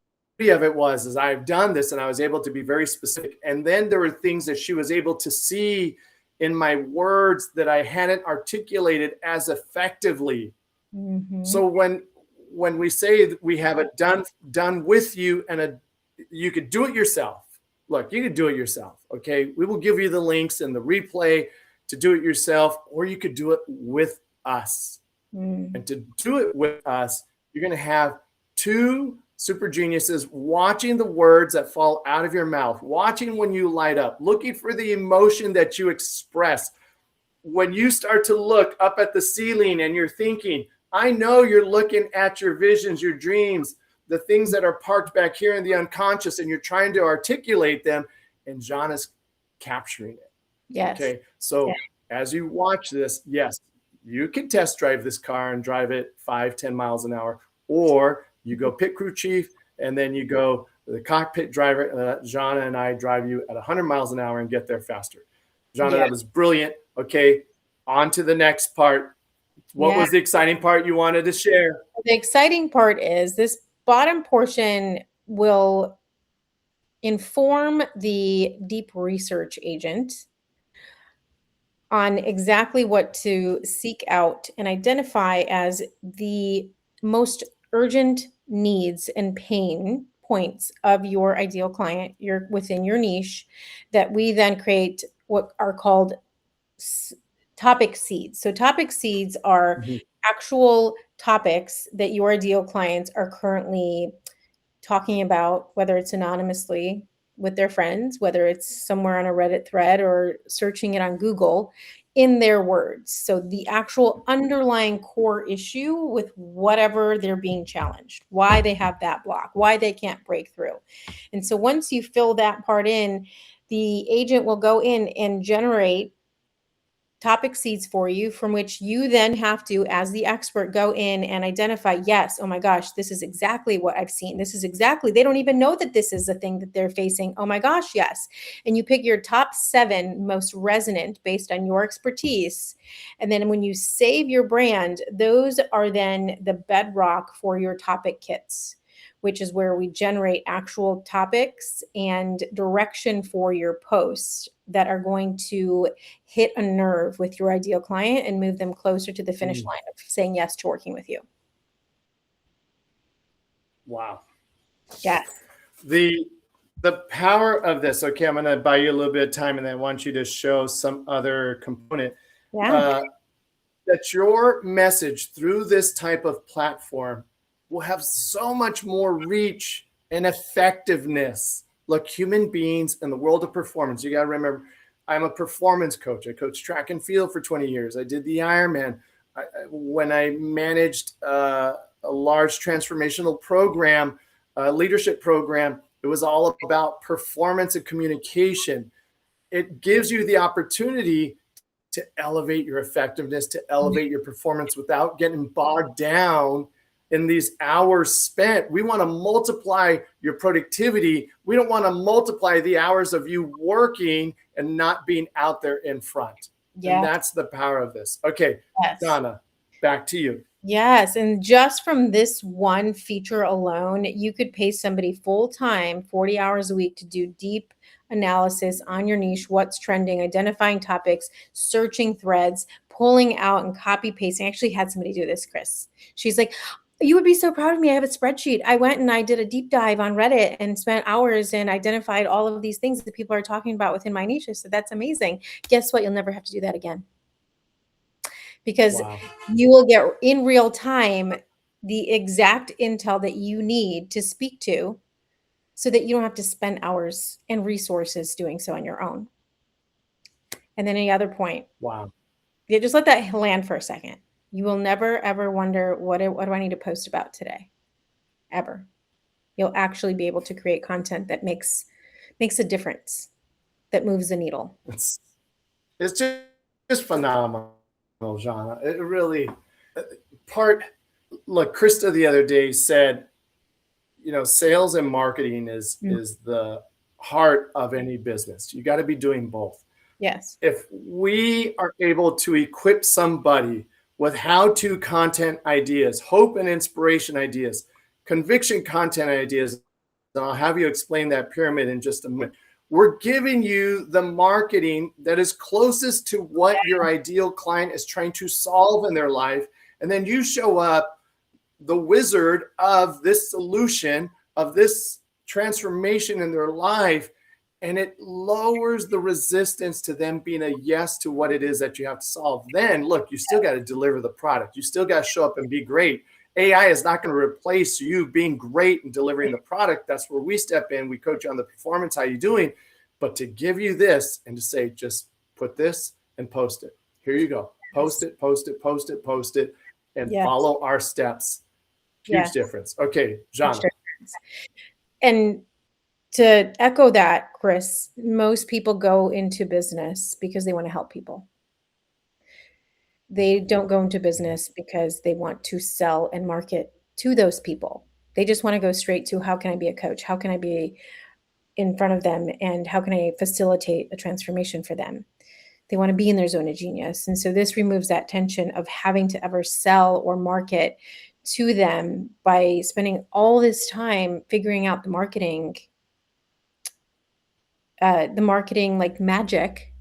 Speaker 1: of it was I've done this and I was able to be very specific. And then there were things that she was able to see in my words that I hadn't articulated as effectively. Mm-hmm. So when we say that we have it done with you, and you could do it yourself. Look, you could do it yourself. Okay. We will give you the links and the replay to do it yourself, or you could do it with us. And to do it with us, you're going to have two super geniuses watching the words that fall out of your mouth, watching when you light up, looking for the emotion that you express. When you start to look up at the ceiling and you're thinking, I know you're looking at your visions, your dreams, the things that are parked back here in the unconscious, and you're trying to articulate them, and Zhanna's capturing it.
Speaker 2: Yes.
Speaker 1: Okay. So as you watch this, yes, you can test drive this car and drive it 5-10 miles an hour, or you go pit crew chief, and then you go the cockpit driver. Zhanna and I drive you at 100 miles an hour and get there faster. Zhanna, that was brilliant. Okay, on to the next part. What was the exciting part you wanted to share?
Speaker 2: The exciting part is this bottom portion will inform the deep research agent on exactly what to seek out and identify as the most urgent needs and pain points of your ideal client, you're within your niche, that we then create what are called topic seeds. So topic seeds are actual topics that your ideal clients are currently talking about, whether it's anonymously with their friends, whether it's somewhere on a Reddit thread or searching it on Google, in their words. So the actual underlying core issue with whatever they're being challenged, why they have that block, why they can't break through. And so once you fill that part in, the agent will go in and generate topic seeds for you, from which you then have to, as the expert, go in and identify, yes, oh my gosh, this is exactly what I've seen. This is exactly, they don't even know that this is a thing that they're facing. Oh my gosh, yes. And you pick your top 7 most resonant based on your expertise. And then when you save your brand, those are then the bedrock for your topic kits, which is where we generate actual topics and direction for your posts that are going to hit a nerve with your ideal client and move them closer to the finish line of saying yes to working with you.
Speaker 1: Wow.
Speaker 2: Yes.
Speaker 1: The power of this. Okay, I'm going to buy you a little bit of time, and then I want you to show some other component.
Speaker 2: Yeah.
Speaker 1: That your message through this type of platform will have so much more reach and effectiveness. Look, human beings in the world of performance, you got to remember, I'm a performance coach. I coached track and field for 20 years. I did the Ironman. When I managed a large transformational program, leadership program, it was all about performance and communication. It gives you the opportunity to elevate your effectiveness, to elevate your performance without getting bogged down in these hours spent. We want to multiply your productivity. We don't want to multiply the hours of you working and not being out there in front. Yeah. And that's the power of this. Okay, yes. Zhanna, back to you.
Speaker 2: Yes. And just from this one feature alone, you could pay somebody full-time, 40 hours a week, to do deep analysis on your niche, what's trending, identifying topics, searching threads, pulling out and copy pasting. I actually had somebody do this, Chris. She's like, you would be so proud of me. I have a spreadsheet. I went and I did a deep dive on Reddit and spent hours and identified all of these things that people are talking about within my niche. So that's amazing. Guess what? You'll never have to do that again. Because you will get in real time the exact intel that you need to speak to, so that you don't have to spend hours and resources doing so on your own. And then any other point.
Speaker 1: Wow.
Speaker 2: Yeah, just let that land for a second. You will never, ever wonder, what do I need to post about today? Ever. You'll actually be able to create content that makes a difference, that moves the needle.
Speaker 1: It's just phenomenal, Zhanna. It really, look, Krista the other day said, sales and marketing is the heart of any business. You got to be doing both.
Speaker 2: Yes.
Speaker 1: If we are able to equip somebody with how-to content ideas, hope and inspiration ideas, conviction content ideas, and I'll have you explain that pyramid in just a minute. We're giving you the marketing that is closest to what your ideal client is trying to solve in their life. And then you show up, the wizard of this solution, of this transformation in their life, and it lowers the resistance to them being a yes to what it is that you have to solve. Then, look, you still got to deliver the product. You still got to show up and be great. AI is not going to replace you being great and delivering the product. That's where we step in. We coach you on the performance. How you doing? But to give you this and to say, just put this and post it. Here you go. Post it, post it, post it, post it, and follow our steps. Huge difference. Okay, Zhanna.
Speaker 2: And to echo that, Chris, most people go into business because they want to help people. They don't go into business because they want to sell and market to those people. They just want to go straight to, how can I be a coach? How can I be in front of them? And how can I facilitate a transformation for them? They want to be in their zone of genius. And so this removes that tension of having to ever sell or market to them by spending all this time figuring out the marketing like magic,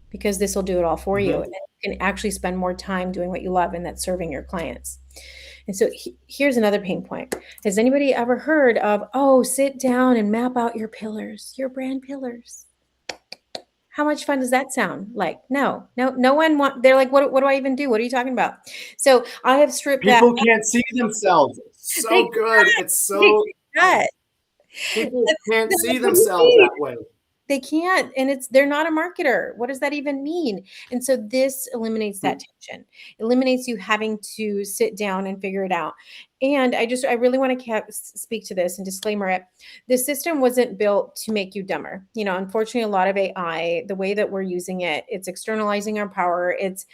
Speaker 2: because this will do it all for you. And you can actually spend more time doing what you love, and that's serving your clients. And so here's another pain point. Has anybody ever heard of, sit down and map out your pillars, your brand pillars? How much fun does that sound like? No one they're like, what do I even do? What are you talking about? So I have stripped
Speaker 1: People can't see themselves. It's so good. It's so people can't see themselves that way.
Speaker 2: They can't, and they're not a marketer. What does that even mean? And so this eliminates that tension. Eliminates you having to sit down and figure it out. And I really want to speak to this and disclaimer it. The system wasn't built to make you dumber. Unfortunately, a lot of AI, the way that we're using it, it's externalizing our power. It's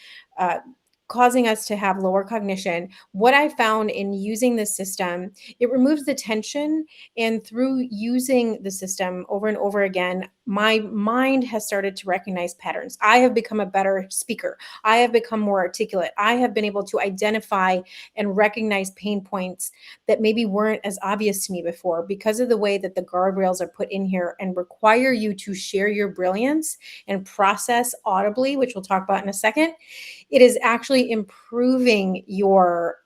Speaker 2: causing us to have lower cognition. What I found in using this system, it removes the tension. And through using the system over and over again, my mind has started to recognize patterns. I have become a better speaker. I have become more articulate. I have been able to identify and recognize pain points that maybe weren't as obvious to me before, because of the way that the guardrails are put in here and require you to share your brilliance and process audibly, which we'll talk about in a second. It is actually improving your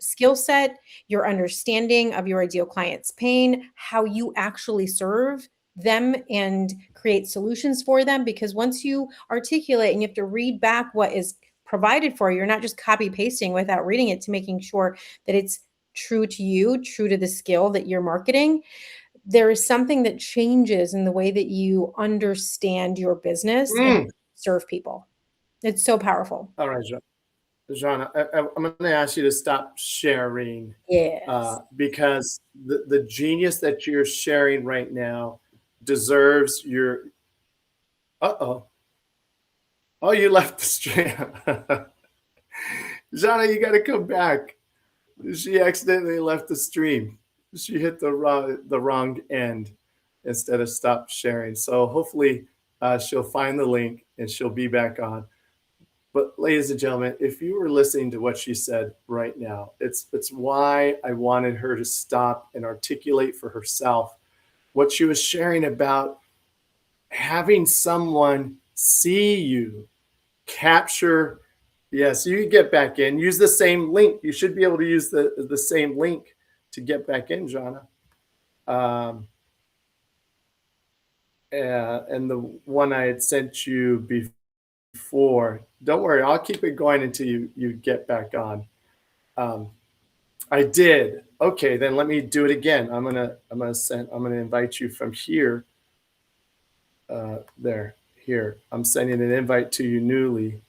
Speaker 2: skill set, your understanding of your ideal client's pain, how you actually serve them and create solutions for them. Because once you articulate and you have to read back what is provided for you, you're not just copy pasting without reading it to making sure that it's true to you, true to the skill that you're marketing. There is something that changes in the way that you understand your business and serve people. It's so powerful.
Speaker 1: All right, Zhanna, I'm going to ask you to stop sharing.
Speaker 2: Yes.
Speaker 1: Because the genius that you're sharing right now deserves your. Oh, you left the stream. Zhanna, you got to come back. She accidentally left the stream. She hit the wrong end instead of stop sharing. So hopefully she'll find the link and she'll be back on. But ladies and gentlemen, if you were listening to what she said right now, it's why I wanted her to stop and articulate for herself what she was sharing about having someone see you, capture. Yes, you can get back in. Use the same link. You should be able to use the same link to get back in, Zhanna. And the one I had sent you before. Don't worry, I'll keep it going until you get back on. I did. Okay, then let me do it again. I'm gonna invite you from here. Here. I'm sending an invite to you newly.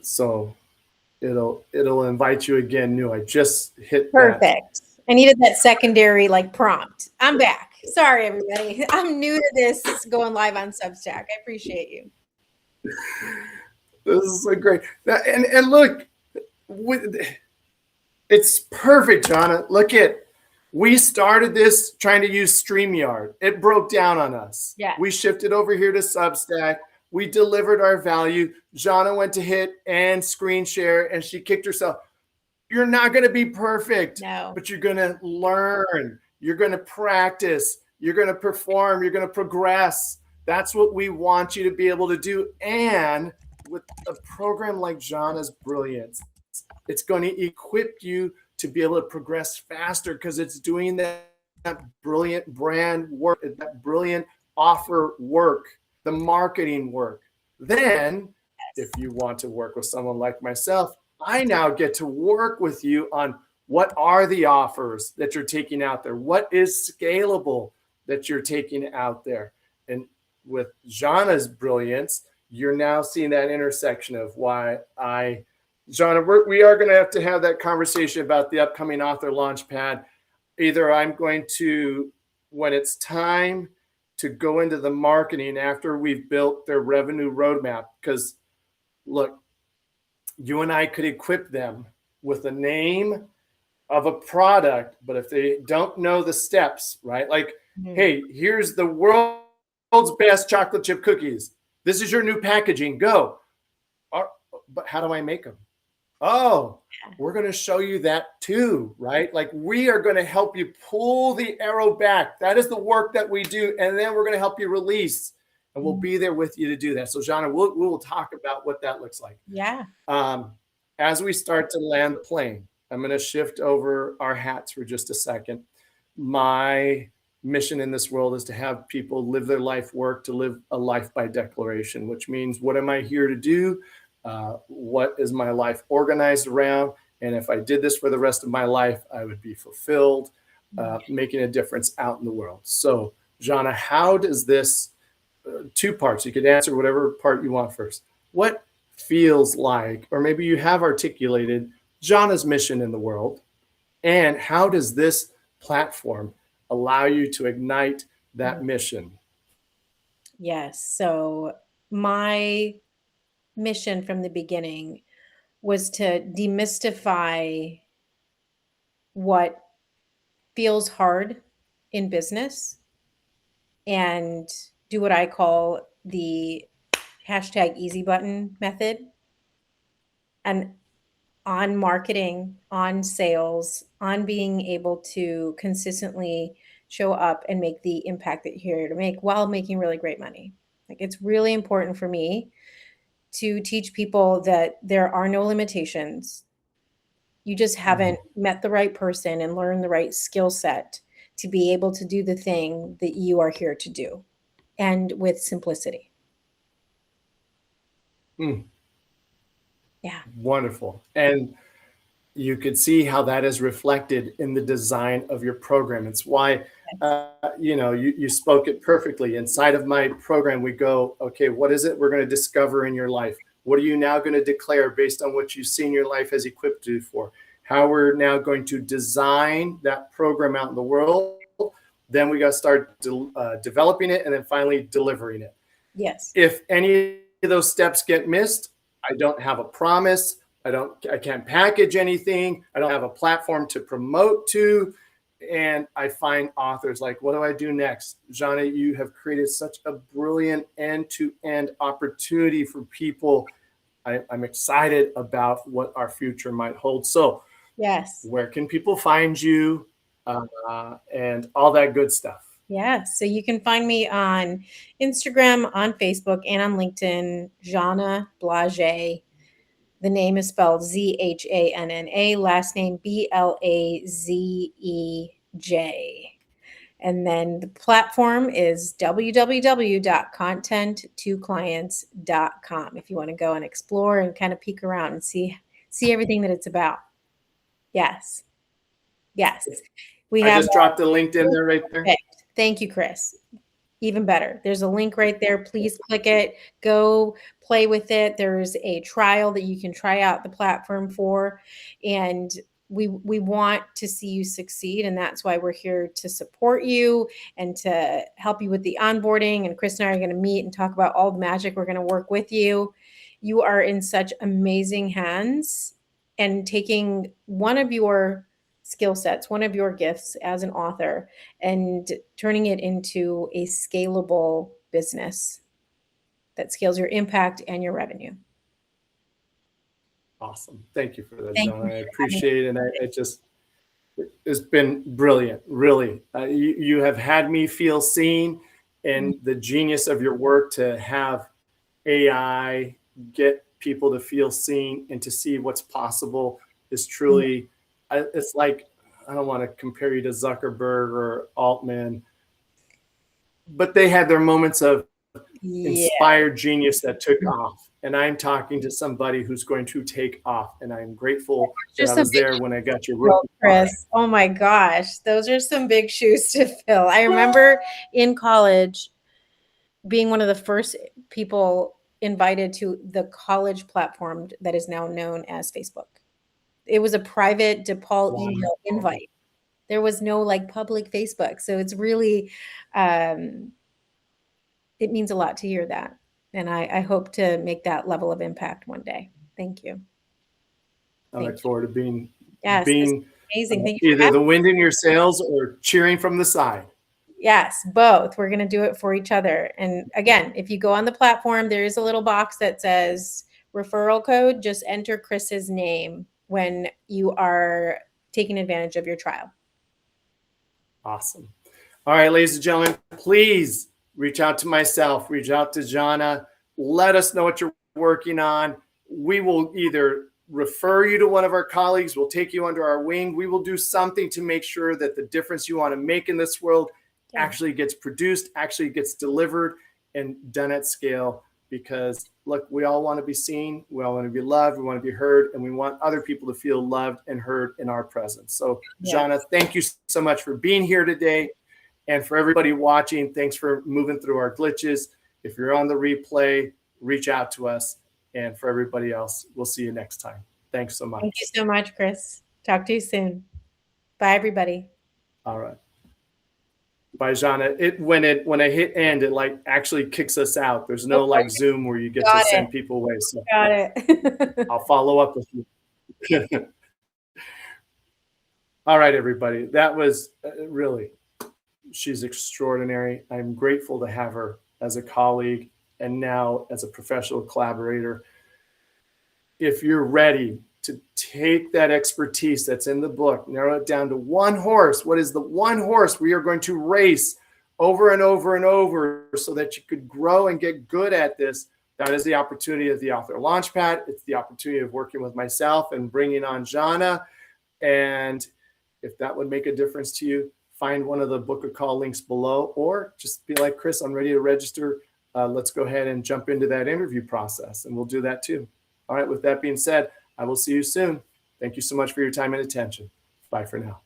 Speaker 1: So it'll invite you again new. I just hit
Speaker 2: perfect. I needed that secondary prompt. I'm back. Sorry, everybody. I'm new to this going live on Substack. I appreciate you.
Speaker 1: This is so great. And look, it's perfect, Zhanna. Look we started this trying to use StreamYard. It broke down on us.
Speaker 2: Yeah.
Speaker 1: We shifted over here to Substack. We delivered our value. Zhanna went to hit and screen share, and she kicked herself. You're not going to be perfect, but you're going to learn. You're going to practice. You're going to perform. You're going to progress. That's what we want you to be able to do. And with a program like Zhanna's Brilliance, it's going to equip you to be able to progress faster because it's doing that brilliant brand work, that brilliant offer work, the marketing work. Then, if you want to work with someone like myself, I now get to work with you on what are the offers that you're taking out there? What is scalable that you're taking out there? And with Zhanna's brilliance, you're now seeing that intersection of why Zhanna, we are going to have that conversation about the upcoming author launchpad. Either I'm going to, when it's time to go into the marketing after we've built their revenue roadmap, because look, you and I could equip them with a name of a product, but if they don't know the steps, right? Like, hey, here's the world's best chocolate chip cookies. This is your new packaging. Go. But how do I make them? Oh, we're going to show you that too, right? Like, we are going to help you pull the arrow back. That is the work that we do. And then we're going to help you release, and we'll be there with you to do that. So Zhanna, we'll talk about what that looks like.
Speaker 2: Yeah.
Speaker 1: As we start to land the plane, I'm going to shift over our hats for just a second. My mission in this world is to have people live their life work, to live a life by declaration, which means, what am I here to do? What is my life organized around? And if I did this for the rest of my life, I would be fulfilled, making a difference out in the world. So Zhanna, how does this, two parts, you could answer whatever part you want first. What feels like, or maybe you have articulated Zhanna's mission in the world, and how does this platform allow you to ignite that mission?
Speaker 2: Yes. So my mission from the beginning was to demystify what feels hard in business and do what I call the #easy button method. And on marketing, on sales, on being able to consistently show up and make the impact that you're here to make while making really great money. Like, it's really important for me to teach people that there are no limitations. You just haven't met the right person and learned the right skill set to be able to do the thing that you are here to do, and with simplicity. Yeah.
Speaker 1: Wonderful. And you could see how that is reflected in the design of your program. It's why, you spoke it perfectly. Inside of my program, we go, okay, what is it we're going to discover in your life? What are you now going to declare based on what you've seen your life has equipped you for? How we're now going to design that program out in the world. Then we got to start developing it, and then finally delivering it.
Speaker 2: Yes.
Speaker 1: If any of those steps get missed, I don't have a promise. I can't package anything. I don't have a platform to promote to. And I find authors like, what do I do next? Zhanna, you have created such a brilliant end-to-end opportunity for people. I'm excited about what our future might hold. So
Speaker 2: yes,
Speaker 1: where can people find you, and all that good stuff?
Speaker 2: Yeah, so you can find me on Instagram, on Facebook, and on LinkedIn, Zhanna Blazej. The name is spelled Zhanna, last name Blazej. And then the platform is www.content2clients.com if you want to go and explore and kind of peek around and see everything that it's about. Yes. Yes.
Speaker 1: I just dropped the link in there right there.
Speaker 2: Thank you, Chris. Even better. There's a link right there. Please click it. Go play with it. There's a trial that you can try out the platform for. And we want to see you succeed. And that's why we're here to support you and to help you with the onboarding. And Chris and I are going to meet and talk about all the magic. We're going to work with you. You are in such amazing hands, and taking one of your skill sets, one of your gifts as an author, and turning it into a scalable business that scales your impact and your revenue.
Speaker 1: Awesome. Thank you for that, Zhanna. I appreciate it. And it's been brilliant, really. You have had me feel seen, and the genius of your work to have AI get people to feel seen and to see what's possible is truly, it's like, I don't want to compare you to Zuckerberg or Altman, but they had their moments of inspired genius that took off. and I'm talking to somebody who's going to take off. And I'm grateful that
Speaker 2: Just
Speaker 1: I was there when I got your
Speaker 2: well,
Speaker 1: rookie
Speaker 2: Chris. Oh my gosh, those are some big shoes to fill. I remember in college being one of the first people invited to the college platform that is now known as Facebook. It was a private DePaul email invite. There was no like public Facebook. So it's really, it means a lot to hear that. And I hope to make that level of impact one day. Thank you.
Speaker 1: I look forward to being
Speaker 2: Amazing. Thank you
Speaker 1: either the wind in your sails or cheering from the side.
Speaker 2: Yes, both. We're going to do it for each other. And again, if you go on the platform, there is a little box that says referral code. Just enter Chris's name when you are taking advantage of your trial.
Speaker 1: Awesome. All right, ladies and gentlemen, please reach out to myself, reach out to Zhanna. Let us know what you're working on. We will either refer you to one of our colleagues. We'll take you under our wing. We will do something to make sure that the difference you want to make in this world actually gets produced, actually gets delivered and done at scale. Because look, we all want to be seen. We all want to be loved. We want to be heard. And we want other people to feel loved and heard in our presence. So Zhanna, thank you so much for being here today. And for everybody watching, thanks for moving through our glitches. If you're on the replay, reach out to us. And for everybody else, we'll see you next time. Thanks so much.
Speaker 2: Thank you so much, Chris. Talk to you soon. Bye, everybody.
Speaker 1: All right. Bye, Zhanna. When I hit end, it like actually kicks us out. There's no like Zoom where you get to send people away. So
Speaker 2: got it.
Speaker 1: I'll follow up with you. All right, everybody. That was really, she's extraordinary. I'm grateful to have her as a colleague and now as a professional collaborator. If you're ready to take that expertise that's in the book, narrow it down to one horse. What is the one horse we are going to race over and over and over so that you could grow and get good at this? That is the opportunity of the Author Launchpad. It's the opportunity of working with myself and bringing on Zhanna. And if that would make a difference to you, find one of the book a call links below, or just be like, Chris, I'm ready to register. Let's go ahead and jump into that interview process, and we'll do that too. All right, with that being said, I will see you soon. Thank you so much for your time and attention. Bye for now.